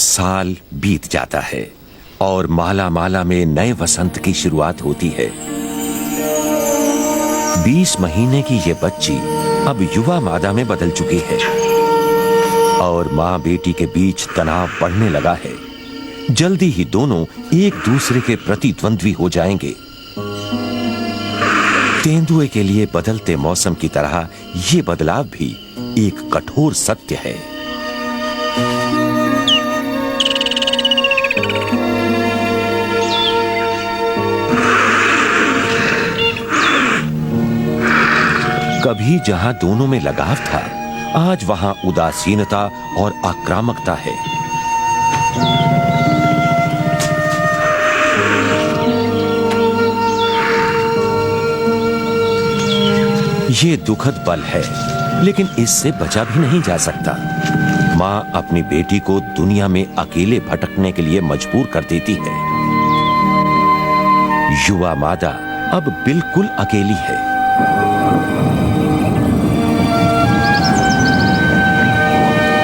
साल बीत जाता है और माला माला में नए वसंत की शुरुआत होती है। 20 महीने की ये बच्ची अब युवा मादा में बदल चुकी है और माँ बेटी के बीच तनाव बढ़ने लगा है। जल्दी ही दोनों एक दूसरे के प्रतिद्वंद्वी हो जाएंगे। तेंदुए के लिए बदलते मौसम की तरह ये बदलाव भी एक कठोर सत्य है। कभी जहां दोनों में लगाव था, आज वहां उदासीनता और आक्रामकता है। ये दुखद पल है, लेकिन इससे बचा भी नहीं जा सकता। मां अपनी बेटी को दुनिया में अकेले भटकने के लिए मजबूर कर देती है। युवा मादा अब बिल्कुल अकेली है।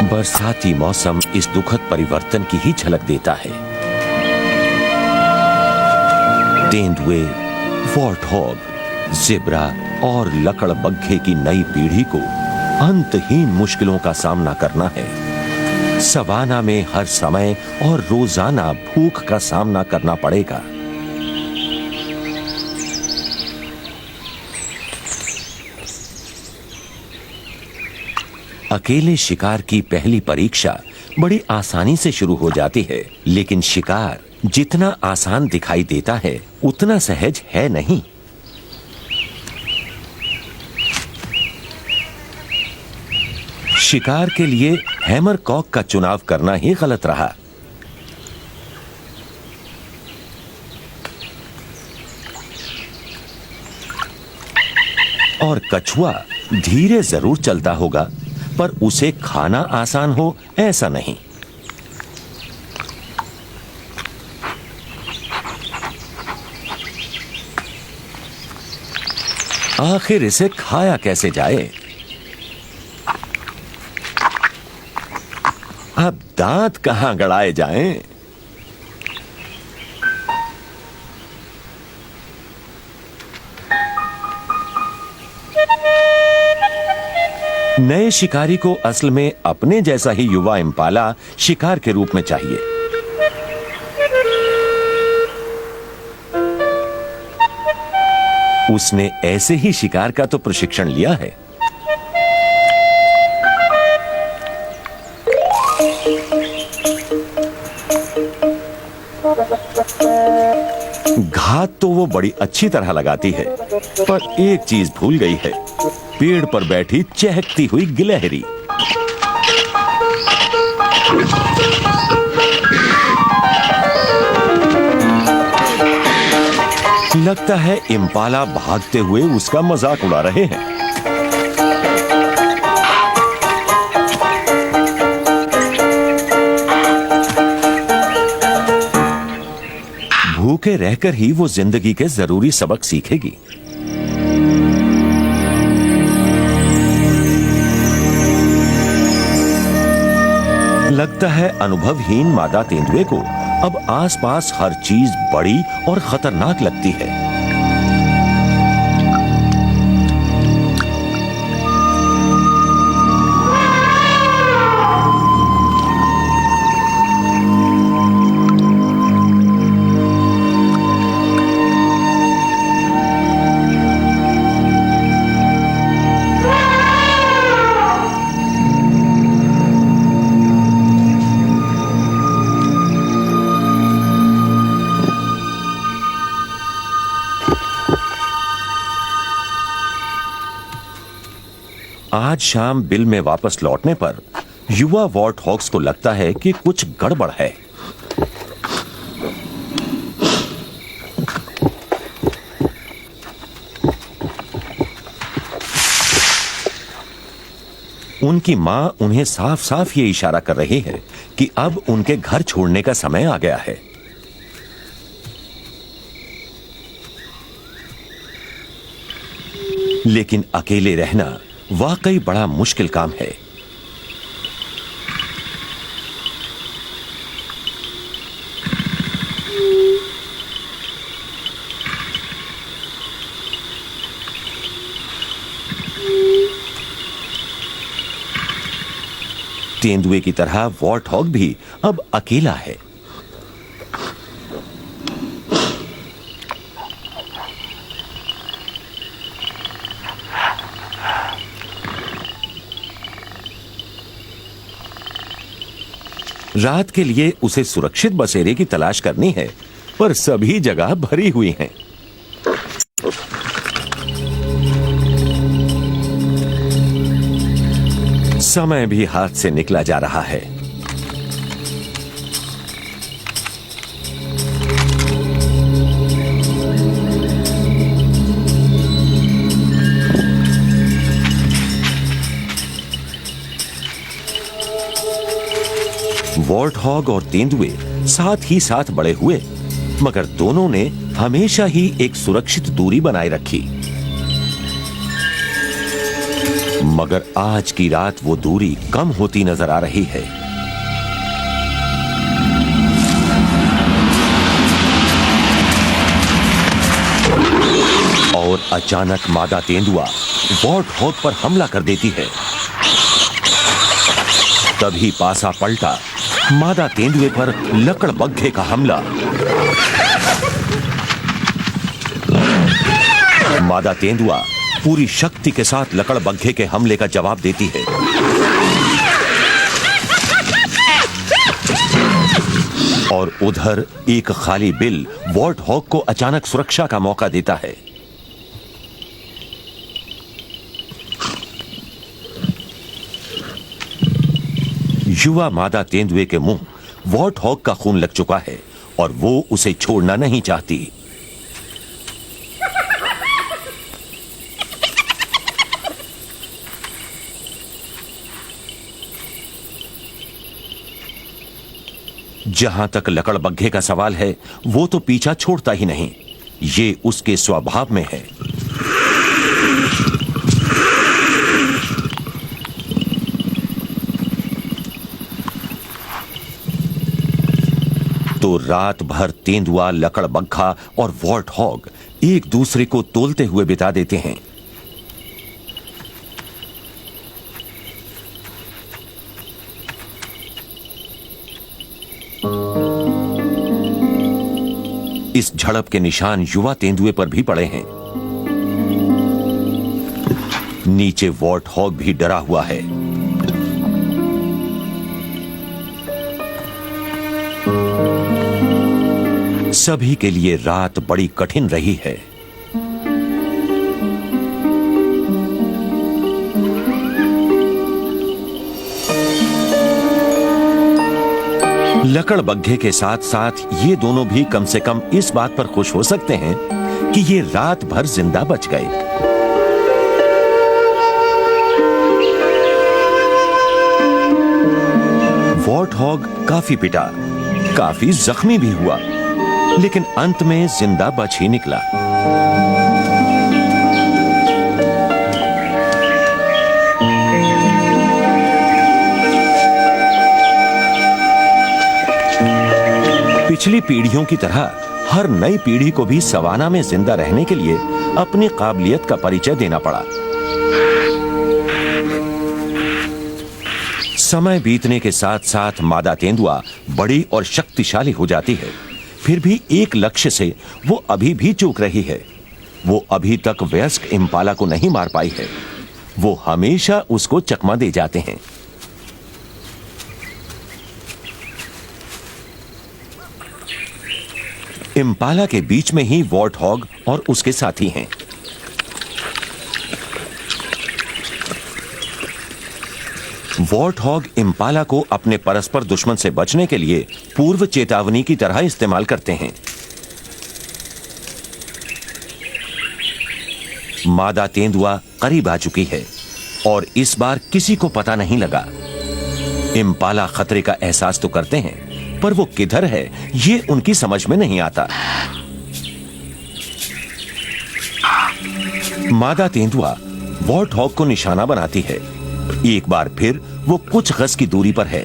बरसाती मौसम इस दुखद परिवर्तन की ही झलक देता है। तेंदुए, वॉर्टहॉग, ज़ेब्रा और लकड़बग्घे की नई पीढ़ी को अंतहीन मुश्किलों का सामना करना है। सवाना में हर समय और रोजाना भूख का सामना करना पड़ेगा। अकेले शिकार की पहली परीक्षा बड़ी आसानी से शुरू हो जाती है, लेकिन शिकार जितना आसान दिखाई देता है उतना सहज है नहीं। शिकार के लिए हैमरकॉक का चुनाव करना ही गलत रहा। और कछुआ धीरे जरूर चलता होगा, पर उसे खाना आसान हो ऐसा नहीं। आखिर इसे खाया कैसे जाए? अब दांत कहां गड़ाए जाएं? नए शिकारी को असल में अपने जैसा ही युवा इम्पाला शिकार के रूप में चाहिए। उसने ऐसे ही शिकार का तो प्रशिक्षण लिया है। घात तो वो बड़ी अच्छी तरह लगाती है, पर एक चीज भूल गई है, पेड़ पर बैठी चहकती हुई गिलहरी। लगता है इम्पाला भागते हुए उसका मजाक उड़ा रहे हैं। भूखे रहकर ही वो जिंदगी के जरूरी सबक सीखेगी। लगता है अनुभवहीन मादा तेंदुए को अब आसपास हर चीज बड़ी और खतरनाक लगती है। आज शाम बिल में वापस लौटने पर युवा वॉर्टहॉग्स को लगता है कि कुछ गड़बड़ है। उनकी मां उन्हें साफ साफ ये इशारा कर रही है कि अब उनके घर छोड़ने का समय आ गया है। लेकिन अकेले रहना वाकई बड़ा मुश्किल काम है। तेंदुए की तरह वॉर्टहॉग भी अब अकेला है। रात के लिए उसे सुरक्षित बसेरे की तलाश करनी है, पर सभी जगह भरी हुई हैं। समय भी हाथ से निकला जा रहा है। वॉर्टहॉग और तेंदुए साथ ही साथ बड़े हुए, मगर दोनों ने हमेशा ही एक सुरक्षित दूरी बनाए रखी। मगर आज की रात वो दूरी कम होती नजर आ रही है। और अचानक मादा तेंदुआ वॉर्टहॉग पर हमला कर देती है। तभी पासा पलटा, मादा तेंदुए पर लकड़बग्घे का हमला। मादा तेंदुआ पूरी शक्ति के साथ लकड़बग्घे के हमले का जवाब देती है। और उधर एक खाली बिल वॉर्टहॉग को अचानक सुरक्षा का मौका देता है। युवा मादा तेंदुए के मुंह वॉर्टहॉग का खून लग चुका है और वो उसे छोड़ना नहीं चाहती। जहां तक लकड़बग्घे का सवाल है, वो तो पीछा छोड़ता ही नहीं। ये उसके स्वभाव में है। तो रात भर तेंदुआ, लकड़बग्घा और वॉर्टहॉग एक दूसरे को तोलते हुए बिता देते हैं। इस झड़प के निशान युवा तेंदुए पर भी पड़े हैं। नीचे वॉर्टहॉग भी डरा हुआ है। सभी के लिए रात बड़ी कठिन रही है। लकड़बग्घे के साथ साथ ये दोनों भी कम से कम इस बात पर खुश हो सकते हैं कि ये रात भर जिंदा बच गए। वॉर्टहॉग काफी पिटा, काफी जख्मी भी हुआ, लेकिन अंत में जिंदा बच ही निकला। पिछली पीढ़ियों की तरह हर नई पीढ़ी को भी सवाना में जिंदा रहने के लिए अपनी काबिलियत का परिचय देना पड़ा। समय बीतने के साथ साथ मादा तेंदुआ बड़ी और शक्तिशाली हो जाती है। फिर भी एक लक्ष्य से वो अभी भी चूक रही है। वो अभी तक वयस्क इम्पाला को नहीं मार पाई है। वो हमेशा उसको चकमा दे जाते हैं। इम्पाला के बीच में ही वॉर्टहॉग और उसके साथी हैं। वॉर्टहॉग इम्पाला को अपने परस्पर दुश्मन से बचने के लिए पूर्व चेतावनी की तरह इस्तेमाल करते हैं। मादा तेंदुआ करीब आ चुकी है और इस बार किसी को पता नहीं लगा। इम्पाला खतरे का एहसास तो करते हैं, पर वो किधर है ये उनकी समझ में नहीं आता। मादा तेंदुआ वॉर्टहॉग को निशाना बनाती है। एक बार फिर वो कुछ गज की दूरी पर है।